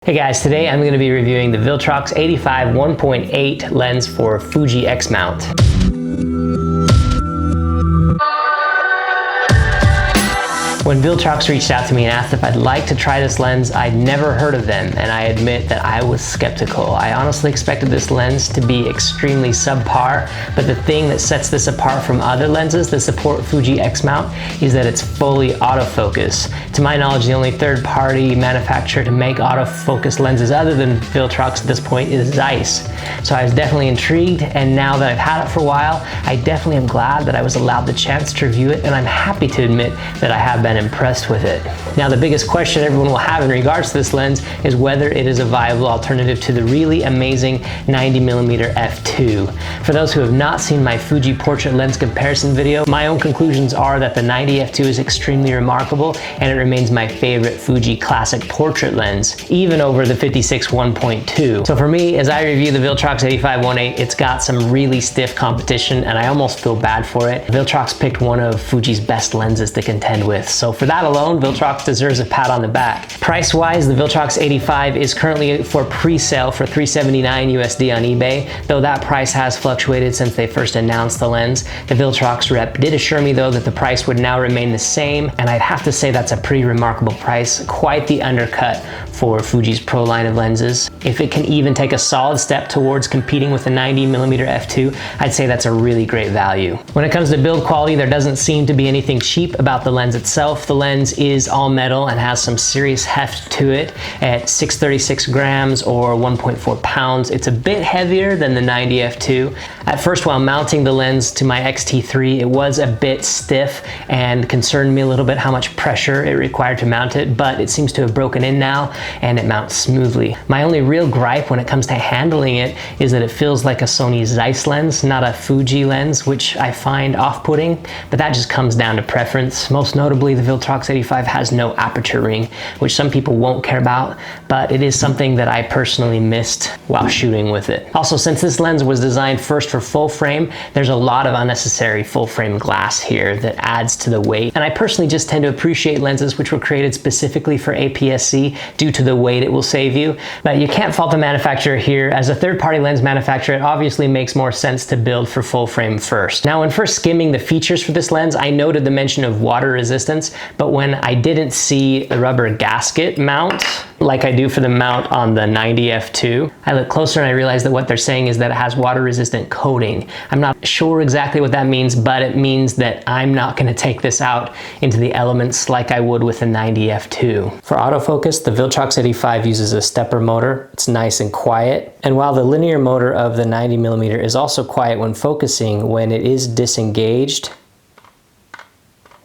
Hey guys, today I'm going to be reviewing the Viltrox 85 1.8 lens for Fuji X mount. When Viltrox reached out to me and asked if I'd like to try this lens, I'd never heard of them, and I admit that I was skeptical. I honestly expected this lens to be extremely subpar, but the thing that sets this apart from other lenses that support Fuji X mount is that it's fully autofocus. To my knowledge, the only third-party manufacturer to make autofocus lenses other than Viltrox at this point is Zeiss. So I was definitely intrigued, and now that I've had it for a while, I definitely am glad that I was allowed the chance to review it, and I'm happy to admit that I have been impressed with it. Now, the biggest question everyone will have in regards to this lens is whether it is a viable alternative to the really amazing 90mm f2. For those who have not seen my Fuji portrait lens comparison video, my own conclusions are that the 90 f2 is extremely remarkable, and it remains my favorite Fuji classic portrait lens, even over the 56 1.2. So for me, as I review the Viltrox 85 1.8, it's got some really stiff competition, and I almost feel bad for it. Viltrox picked one of Fuji's best lenses to contend with, so for that alone, Viltrox deserves a pat on the back. Price-wise, the Viltrox 85 is currently for pre-sale for $379 USD on eBay, though that price has fluctuated since they first announced the lens. The Viltrox rep did assure me though that the price would now remain the same, and I'd have to say that's a pretty remarkable price, quite the undercut for Fuji's Pro line of lenses. If it can even take a solid step towards competing with the 90mm f2, I'd say that's a really great value. When it comes to build quality, there doesn't seem to be anything cheap about the lens itself. The lens is all metal and has some serious heft to it at 636 grams or 1.4 pounds. It's a bit heavier than the 90 f2. At first, while mounting the lens to my X-T3, it was a bit stiff and concerned me a little bit how much pressure it required to mount it, but it seems to have broken in now and it mounts smoothly. My only real gripe when it comes to handling it is that it feels like a Sony Zeiss lens, not a Fuji lens, which I find off-putting, but that just comes down to preference. Most notably, the Viltrox 85 has no aperture ring, which some people won't care about, but it is something that I personally missed while shooting with it. Also, since this lens was designed first for full frame, there's a lot of unnecessary full frame glass here that adds to the weight, and I personally just tend to appreciate lenses which were created specifically for APS-C due to the weight it will save you, but you can't fault the manufacturer here. As a third-party lens manufacturer, it obviously makes more sense to build for full frame first. Now, when first skimming the features for this lens, I noted the mention of water resistance, but when I didn't see a rubber gasket mount like I do for the mount on the 90 f2, I looked closer and I realized that what they're saying is that it has water resistant coating. I'm not sure exactly what that means, but it means that I'm not going to take this out into the elements like I would with the 90 f2. For autofocus, the Viltrox 85 uses a stepper motor. It's nice and quiet, and while the linear motor of the 90mm is also quiet when focusing, when it is disengaged,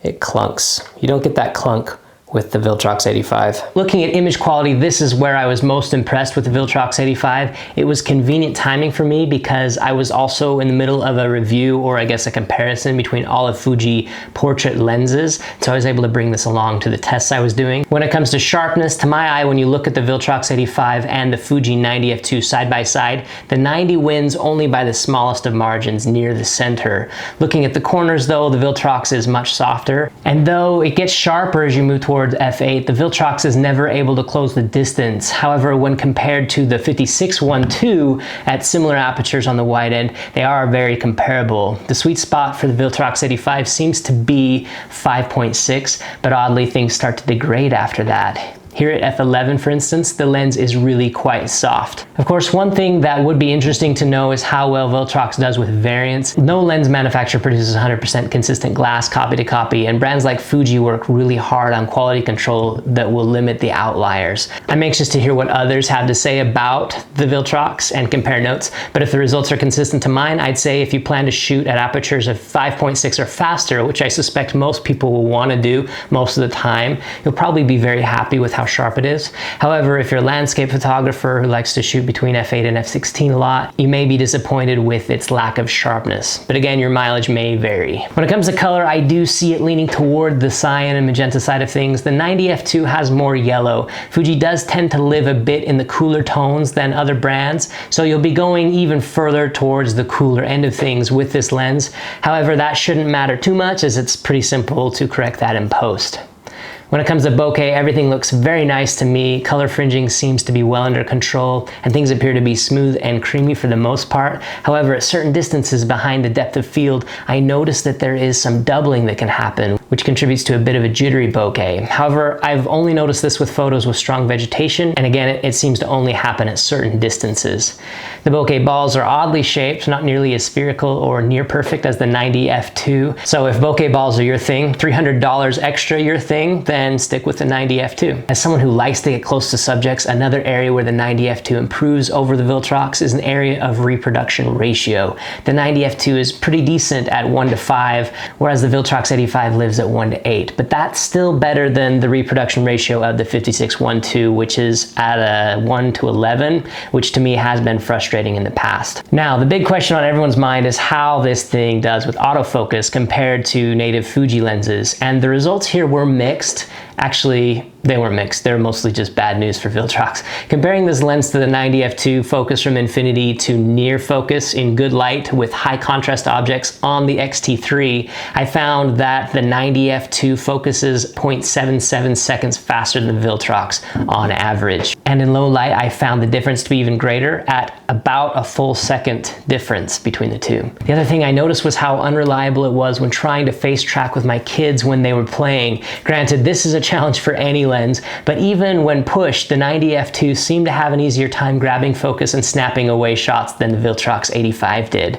it clunks. You don't get that clunk with the Viltrox 85. Looking at image quality, this is where I was most impressed with the Viltrox 85. It was convenient timing for me because I was also in the middle of a review, or I guess a comparison between all of Fuji portrait lenses, so I was able to bring this along to the tests I was doing. When it comes to sharpness, to my eye, when you look at the Viltrox 85 and the Fuji 90 f2 side by side, the 90 wins only by the smallest of margins near the center. Looking at the corners though, the Viltrox is much softer, and though it gets sharper as you move towards f8, the Viltrox is never able to close the distance. However, when compared to the 56 1.2 at similar apertures on the wide end, they are very comparable. The sweet spot for the Viltrox 85 seems to be 5.6, but oddly things start to degrade after that. Here at f11, for instance, the lens is really quite soft. Of course, one thing that would be interesting to know is how well Viltrox does with variants. No lens manufacturer produces 100% consistent glass copy to copy, and brands like Fuji work really hard on quality control that will limit the outliers. I'm anxious to hear what others have to say about the Viltrox and compare notes, but if the results are consistent to mine, I'd say if you plan to shoot at apertures of 5.6 or faster, which I suspect most people will want to do most of the time, you'll probably be very happy with how sharp it is. However, if you're a landscape photographer who likes to shoot between f8 and f16 a lot, you may be disappointed with its lack of sharpness. But again, your mileage may vary. When it comes to color, I do see it leaning toward the cyan and magenta side of things. The 90 f2 has more yellow. Fuji does tend to live a bit in the cooler tones than other brands, so you'll be going even further towards the cooler end of things with this lens. However, that shouldn't matter too much, as it's pretty simple to correct that in post. When it comes to bokeh, everything looks very nice to me. Color fringing seems to be well under control, and things appear to be smooth and creamy for the most part. However, at certain distances behind the depth of field, I notice that there is some doubling that can happen, which contributes to a bit of a jittery bokeh. However, I've only noticed this with photos with strong vegetation, and again, it seems to only happen at certain distances. The bokeh balls are oddly shaped, not nearly as spherical or near perfect as the 90 f2. So if bokeh balls are your thing, $300 extra your thing, then stick with the 90 f2. As someone who likes to get close to subjects, another area where the 90 f2 improves over the Viltrox is an area of reproduction ratio. The 90 f2 is pretty decent at 1:5, whereas the Viltrox 85 lives at 1:8, but that's still better than the reproduction ratio of the 5612, which is at a 1:11, which to me has been frustrating in the past. Now, the big question on everyone's mind is how this thing does with autofocus compared to native Fuji lenses, and the results here were mixed. Actually, they weren't mixed. They're mostly just bad news for Viltrox. Comparing this lens to the 90 f2 focus from infinity to near focus in good light with high contrast objects on the X-T3, I found that the 90 f2 focuses 0.77 seconds faster than Viltrox on average. And in low light, I found the difference to be even greater at about a full second difference between the two. The other thing I noticed was how unreliable it was when trying to face track with my kids when they were playing. Granted, this is a challenge for any lens, but even when pushed, the 90 f2 seemed to have an easier time grabbing focus and snapping away shots than the Viltrox 85 did.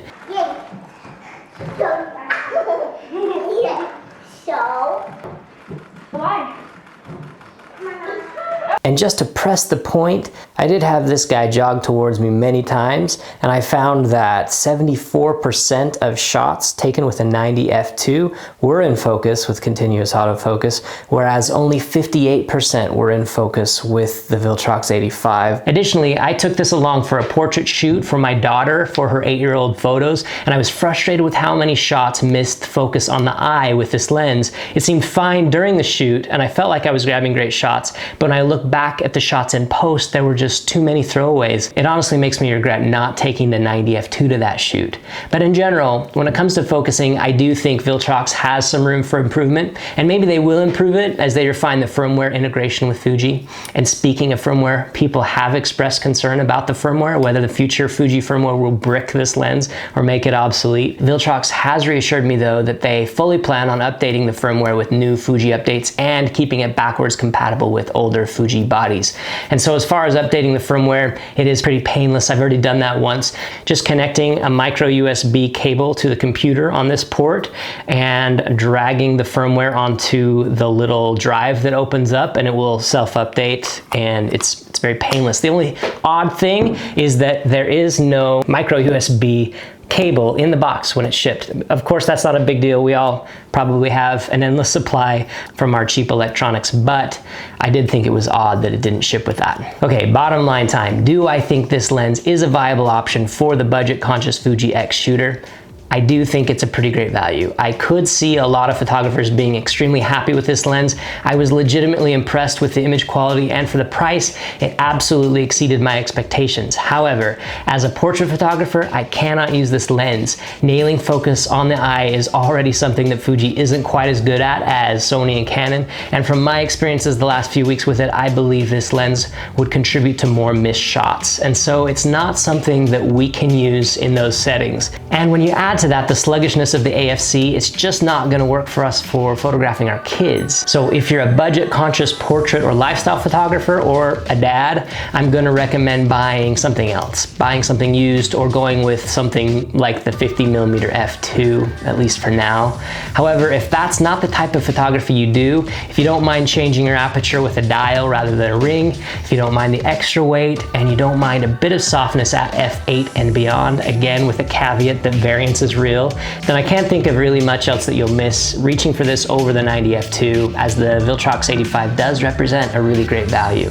And just to press the point, I did have this guy jog towards me many times, and I found that 74% of shots taken with a 90 f2 were in focus with continuous autofocus, whereas only 58% were in focus with the Viltrox 85. Additionally, I took this along for a portrait shoot for my daughter for her 8-year-old photos, and I was frustrated with how many shots missed focus on the eye with this lens. It seemed fine during the shoot, and I felt like I was grabbing great shots, but when I look back at the shots in post, there were just too many throwaways. It honestly makes me regret not taking the 90 f2 to that shoot. But in general, when it comes to focusing, I do think Viltrox has some room for improvement, and maybe they will improve it as they refine the firmware integration with Fuji. And speaking of firmware, people have expressed concern about the firmware, whether the future Fuji firmware will brick this lens or make it obsolete. Viltrox has reassured me though that they fully plan on updating the firmware with new Fuji updates and keeping it backwards compatible with older Fuji bodies. And so as far as updating the firmware, it is pretty painless. I've already done that once. Just connecting a micro USB cable to the computer on this port and dragging the firmware onto the little drive that opens up, and it will self-update, and it's very painless. The only odd thing is that there is no micro USB cable in the box when it's shipped. Of course, that's not a big deal. We all probably have an endless supply from our cheap electronics, but I did think it was odd that it didn't ship with that. Okay, bottom line time. Do I think this lens is a viable option for the budget-conscious Fuji X shooter? I do think it's a pretty great value. I could see a lot of photographers being extremely happy with this lens. I was legitimately impressed with the image quality, and for the price, it absolutely exceeded my expectations. However, as a portrait photographer, I cannot use this lens. Nailing focus on the eye is already something that Fuji isn't quite as good at as Sony and Canon, and from my experiences the last few weeks with it, I believe this lens would contribute to more missed shots. And so it's not something that we can use in those settings. And when you add to that the sluggishness of the AFC, it's just not going to work for us for photographing our kids. So if you're a budget conscious portrait or lifestyle photographer or a dad, I'm going to recommend buying something else, buying something used, or going with something like the 50mm f2, at least for now. However, if that's not the type of photography you do, if you don't mind changing your aperture with a dial rather than a ring, if you don't mind the extra weight, and you don't mind a bit of softness at f8 and beyond, again with a caveat that variance is real, then I can't think of really much else that you'll miss reaching for this over the 90 f2, as the Viltrox 85 does represent a really great value.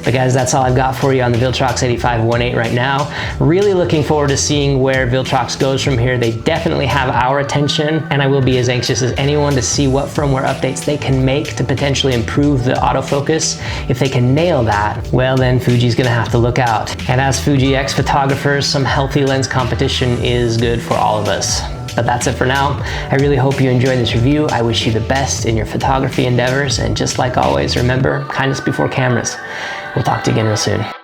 But guys, that's all I've got for you on the Viltrox 85 1.8 right now. Really looking forward to seeing where Viltrox goes from here. They definitely have our attention, and I will be as anxious as anyone to see what firmware updates they can make to potentially improve the autofocus. If they can nail that, well then Fuji's gonna have to look out. And as Fuji X photographers, some healthy lens competition is good for all of us. But that's it for now. I really hope you enjoyed this review. I wish you the best in your photography endeavors, and just like always, remember, kindness before cameras. We'll talk to you again real soon.